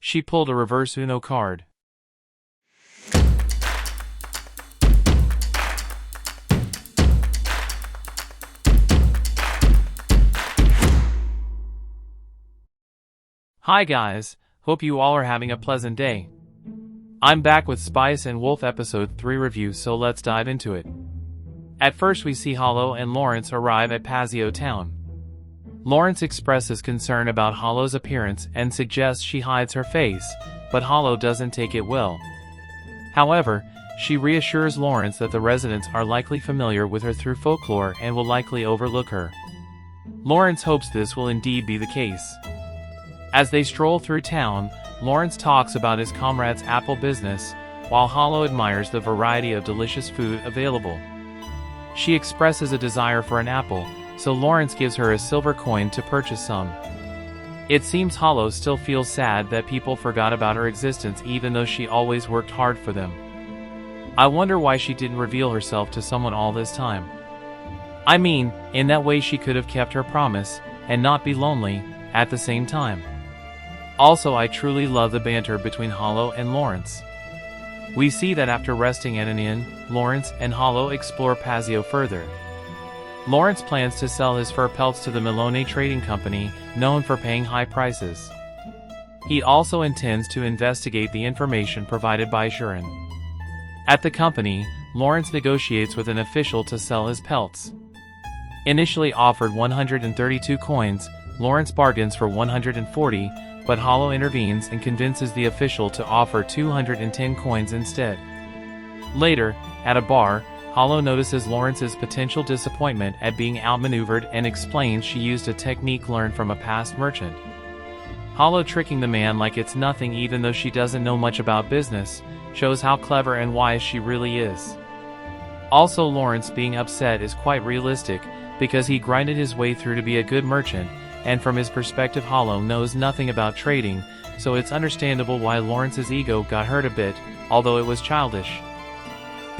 She pulled a reverse Uno card. Hi guys, hope you all are having a pleasant day. I'm back with Spice and Wolf episode 3 review, so let's dive into it. At first we see Holo and Lawrence arrive at Pazio town. Lawrence expresses concern about Holo's appearance and suggests she hides her face, but Holo doesn't take it well. However, she reassures Lawrence that the residents are likely familiar with her through folklore and will likely overlook her. Lawrence hopes this will indeed be the case. As they stroll through town, Lawrence talks about his comrade's apple business, while Holo admires the variety of delicious food available. She expresses a desire for an apple, so Lawrence gives her a silver coin to purchase some. It seems Holo still feels sad that people forgot about her existence even though she always worked hard for them. I wonder why she didn't reveal herself to someone all this time. I mean, in that way she could have kept her promise, and not be lonely, at the same time. Also, I truly love the banter between Holo and Lawrence. We see that after resting at an inn, Lawrence and Holo explore Pazio further. Lawrence plans to sell his fur pelts to the Milone Trading Company, known for paying high prices. He also intends to investigate the information provided by zheren. At the company, Lawrence negotiates with an official to sell his pelts. Initially offered 132 coins, Lawrence bargains for 140, but Holo intervenes and convinces the official to offer 210 coins instead. Later, at a bar, Holo notices Lawrence's potential disappointment at being outmaneuvered and explains she used a technique learned from a past merchant. Holo tricking the man like it's nothing even though she doesn't know much about business, shows how clever and wise she really is. Also, Lawrence being upset is quite realistic, because he grinded his way through to be a good merchant, and from his perspective Holo knows nothing about trading, so it's understandable why Lawrence's ego got hurt a bit, although it was childish.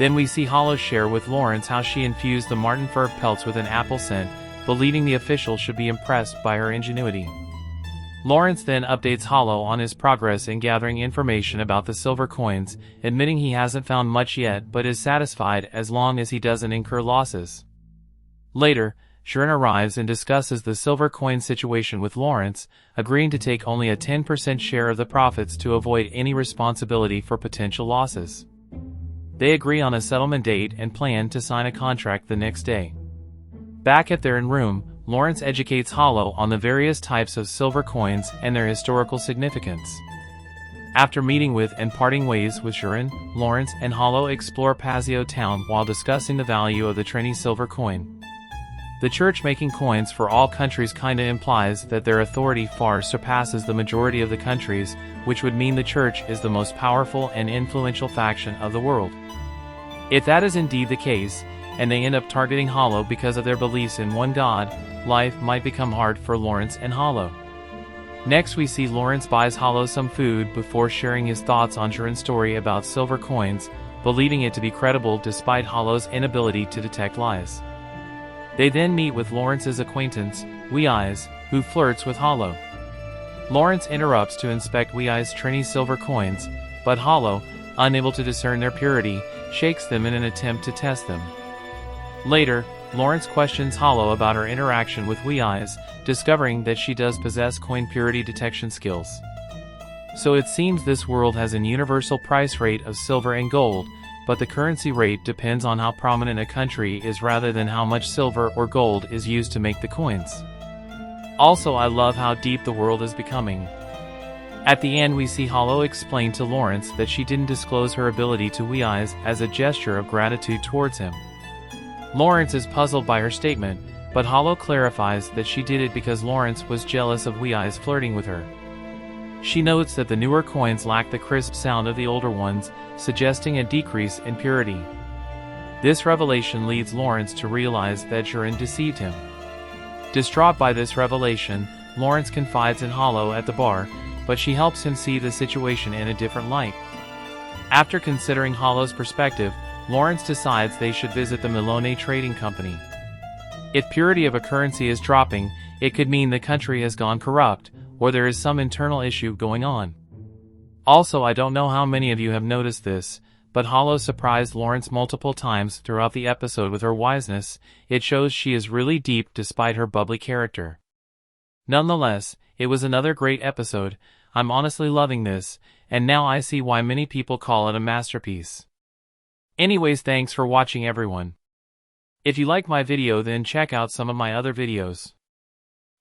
Then we see Holo share with Lawrence how she infused the marten fur pelts with an apple scent, believing the official should be impressed by her ingenuity. Lawrence then updates Holo on his progress in gathering information about the silver coins, admitting he hasn't found much yet but is satisfied as long as he doesn't incur losses. Later, zheren arrives and discusses the silver coin situation with Lawrence, agreeing to take only a 10% share of the profits to avoid any responsibility for potential losses. They agree on a settlement date and plan to sign a contract the next day. Back at their room, Lawrence educates Holo on the various types of silver coins and their historical significance. After meeting with and parting ways with zheren, Lawrence and Holo explore Pazio town while discussing the value of the Trini silver coin. The church making coins for all countries kinda implies that their authority far surpasses the majority of the countries, which would mean the church is the most powerful and influential faction of the world. If that is indeed the case, and they end up targeting Holo because of their beliefs in one god, life might become hard for Lawrence and Holo. Next we see Lawrence buys Holo some food before sharing his thoughts on zheren's story about silver coins, believing it to be credible despite Holo's inability to detect lies. They then meet with Lawrence's acquaintance, Weiz, who flirts with Holo. Lawrence interrupts to inspect Weiz's Trini silver coins, but Holo, unable to discern their purity, shakes them in an attempt to test them. Later, Lawrence questions Holo about her interaction with Weiz, discovering that she does possess coin purity detection skills. So it seems this world has an universal price rate of silver and gold, but the currency rate depends on how prominent a country is rather than how much silver or gold is used to make the coins. Also, I love how deep the world is becoming. At the end we see Holo explain to Lawrence that she didn't disclose her ability to Weiz as a gesture of gratitude towards him. Lawrence is puzzled by her statement, but Holo clarifies that she did it because Lawrence was jealous of Weiz flirting with her. She notes that the newer coins lack the crisp sound of the older ones, suggesting a decrease in purity. This revelation leads Lawrence to realize that zheren deceived him. Distraught by this revelation, Lawrence confides in Holo at the bar, but she helps him see the situation in a different light. After considering Holo's perspective, Lawrence decides they should visit the Milone Trading Company. If purity of a currency is dropping, it could mean the country has gone corrupt, or there is some internal issue going on. Also, I don't know how many of you have noticed this, but Holo surprised Lawrence multiple times throughout the episode with her wiseness. It shows she is really deep despite her bubbly character. Nonetheless, it was another great episode. I'm honestly loving this, and now I see why many people call it a masterpiece. Anyways, thanks for watching everyone. If you like my video, then check out some of my other videos.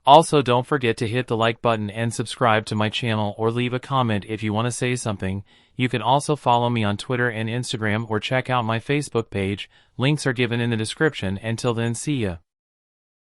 Also, don't forget to hit the like button and subscribe to my channel, or leave a comment if you want to say something. You can also follow me on Twitter and Instagram, or check out my Facebook page. Links are given in the description. Until then, see ya.